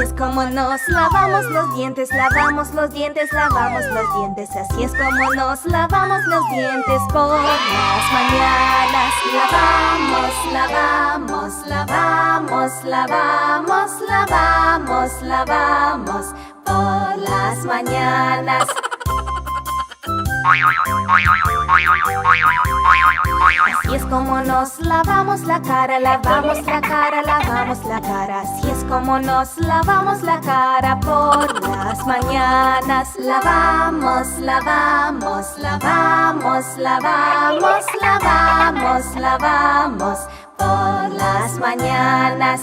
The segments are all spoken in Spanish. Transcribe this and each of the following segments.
Así es como nos lavamos los dientes, lavamos los dientes, lavamos los dientes. Así es como nos lavamos los dientes por las mañanas. Lavamos, lavamos, lavamos, lavamos, lavamos, lavamos por las mañanas. Así es como nos lavamos la cara, lavamos la cara, lavamos la cara. Así es como nos lavamos la cara por las mañanas. Lavamos, lavamos, lavamos, lavamos, lavamos, lavamos por las mañanas.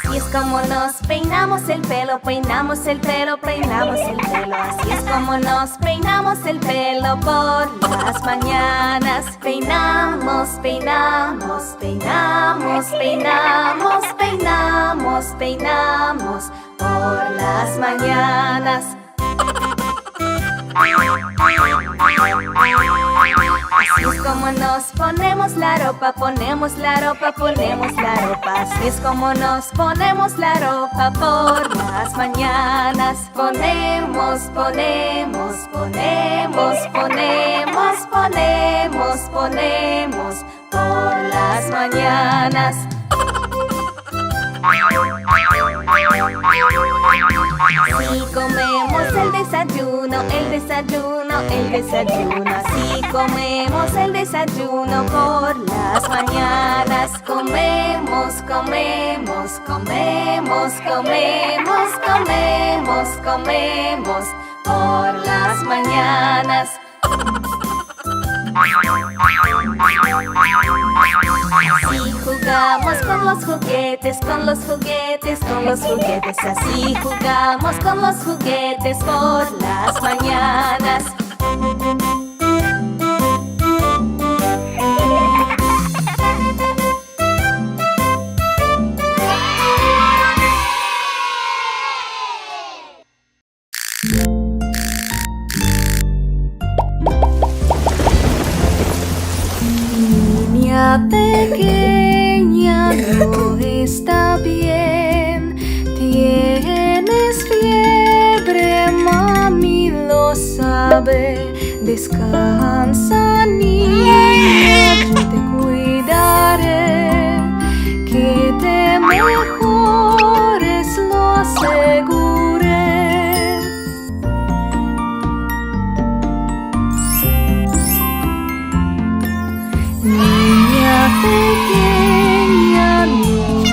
Así es como nos peinamos el pelo, peinamos el pelo, peinamos el pelo. Así es como nos peinamos el pelo por las mañanas. Peinamos, peinamos, peinamos, peinamos, peinamos, peinamos por las mañanas. Así es como nos ponemos la ropa, ponemos la ropa, ponemos la ropa. Así es como nos ponemos la ropa por las mañanas. Ponemos, ponemos, ponemos, ponemos, ponemos, ponemos por las mañanas. Así comemos el desayuno, el desayuno, el desayuno. Así comemos el desayuno por las mañanas. Comemos, comemos, comemos, comemos, comemos, comemos por las mañanas. Así jugamos con los juguetes, con los juguetes, con los juguetes. Así jugamos con los juguetes por las mañanas. Niña pequeña, no está bien. Tienes fiebre, mami lo sabe. Descansa, niña, yo te cuidaré. Que te mejores, lo aseguré. Niña pequeña, no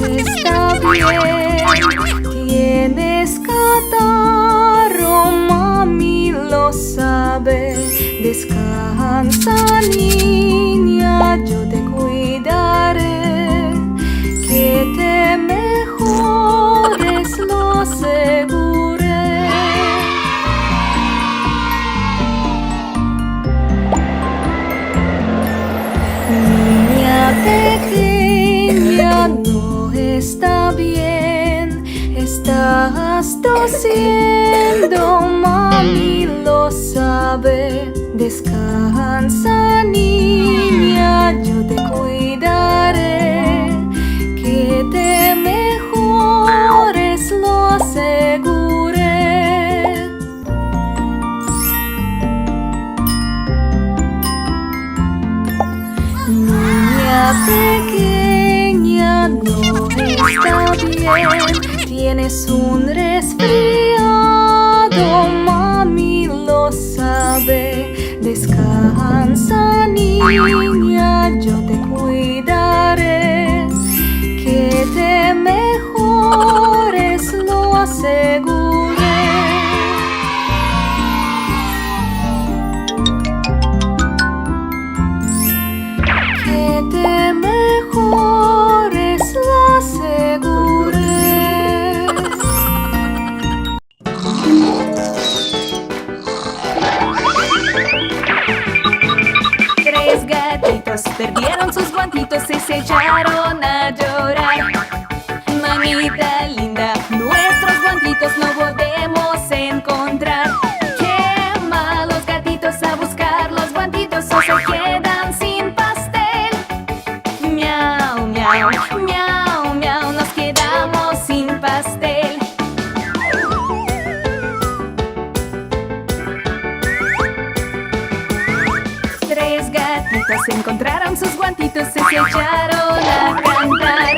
está bien. Tienes catarro, mami lo sabe. Descansa, niña, yo te cuidaré. Que te mejores, lo aseguré. Niña pequeña, no está bien. Estás tosiendo, mami lo sabe. Descansa, niña, yo te cuidaré. Que te mejores, lo aseguré. Niña pequeña, no está bien. Tienes un resfriado, mami lo sabe. Descansa, niña, yo te cuidaré. Que te mejores, lo aseguré. Que te mejores, lo aseguré. Tres gatitos perdieron sus guantitos y se echaron a llorar. Mamita linda, nuestros guantitos no volvemos a encontrar. Qué malos gatitos a buscar los guantitos o se quedan sin pastel. Miau, miau. gatitos encontraron sus guantitos y se echaron a cantar.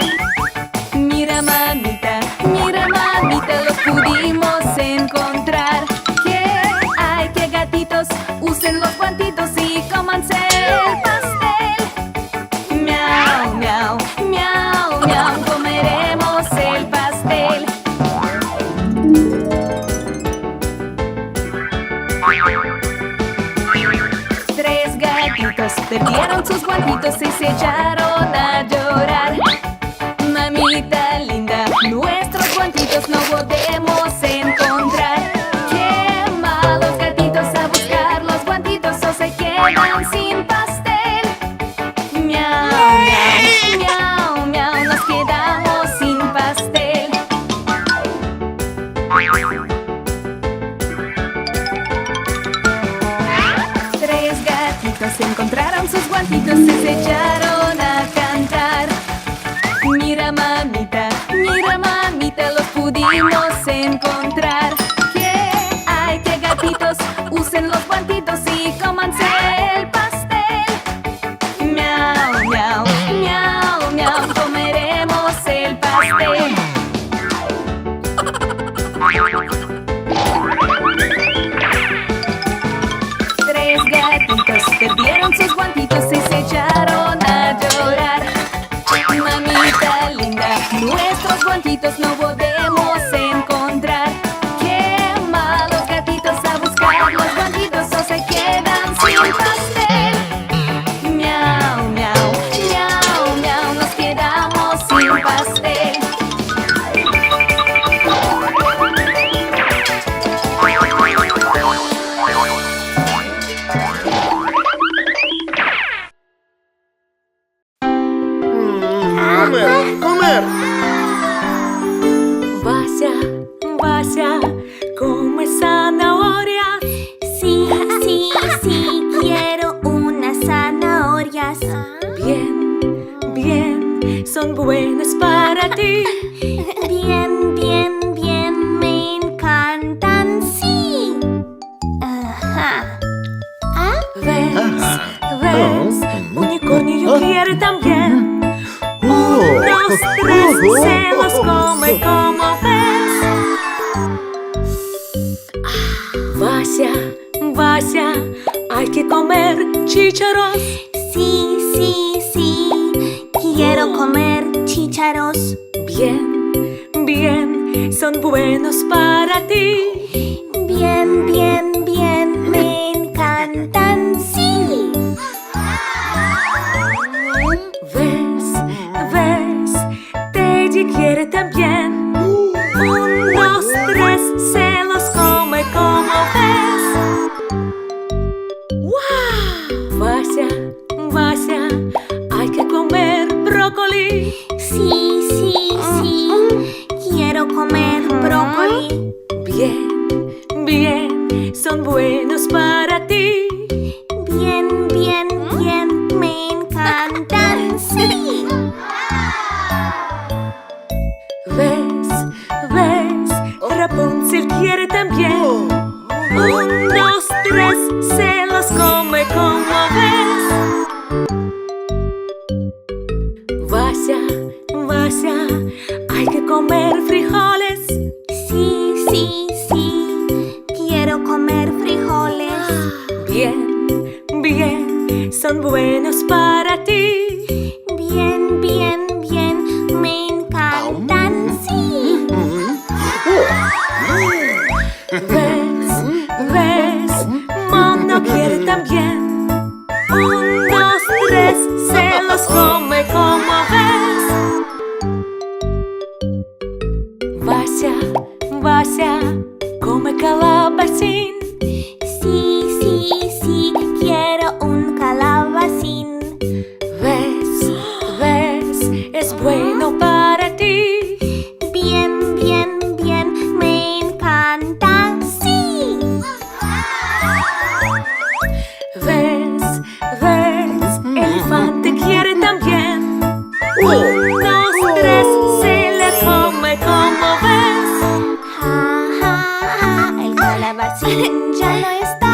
Mira mamita, los pudimos encontrar. ¿Qué hay? Que gatitos usen los guantitos y cómanse el pastel. Miau, miau, miau, miau, comeremos el pastel. Tres gatitos perdieron sus guantitos y se echaron a llorar. Mamita linda, nuestros guantitos no podemos encontrar. Qué malos gatitos a buscar los guantitos o se quedan sin pastel. Miau, miau, miau, miau, nos quedamos sin pastel. Tres gatitos encontraron sus guantitos y se echaron a cantar. Mira mamita, los pudimos encontrar. ¿Qué hay? Que gatitos usen los guantitos y cómanse el pastel. Miau, miau, miau, miau, comeremos el pastel. Tres gatitos perdieron sus guantitos y se echaron a llorar. Mamita linda, nuestros guantitos no podemos encontrar. Qué malos gatitos a buscar los guantitos o se quedan sin pastel. Miau, miau, miau, miau, nos quedamos sin pastel. ¡Comer! Vaya, come zanahoria. Sí, sí, sí, quiero unas zanahorias. Bien, son buenas para ti. Bien, bien, bien, me encantan, sí. Ajá. ¿Ah? ¿Ves? Unicornio quiere también. Unos tres se los come como ves. Vaya, hay que comer chícharos. Sí, sí, sí, quiero comer chícharos. Bien, son buenos para ti. Bien, bien, bien, me encantan, sí. ¿Ves? Teddy quiere también. Unos tres se los come como ves. Vaya, hay que comer brócoli. Sí, sí, sí, quiero comer brócoli. Bien, son buenos para ti. Bien, bien, bien, me encantan, sí. ¿Ves? Rapunzel quiere también. Unos tres se los come como ves. Vaya, hay que comer frijoles. Sí, sí, sí, quiero comer frijoles. Bien, son buenos para ti. Bien, bien, bien, me encantan, sí. ¿Ves? Mono quiere también. Unos tres se los come como ves. Vaya, come calabacín. Sí, sí, sí, quiero un calabacín. ¿Ves? Es bueno para ti. Bien, bien, bien, me encanta, sí. ¿Ves? Elefante quiere también. Unos tres se le come como ves. Ja, ja, ja, el calabacín ya no está.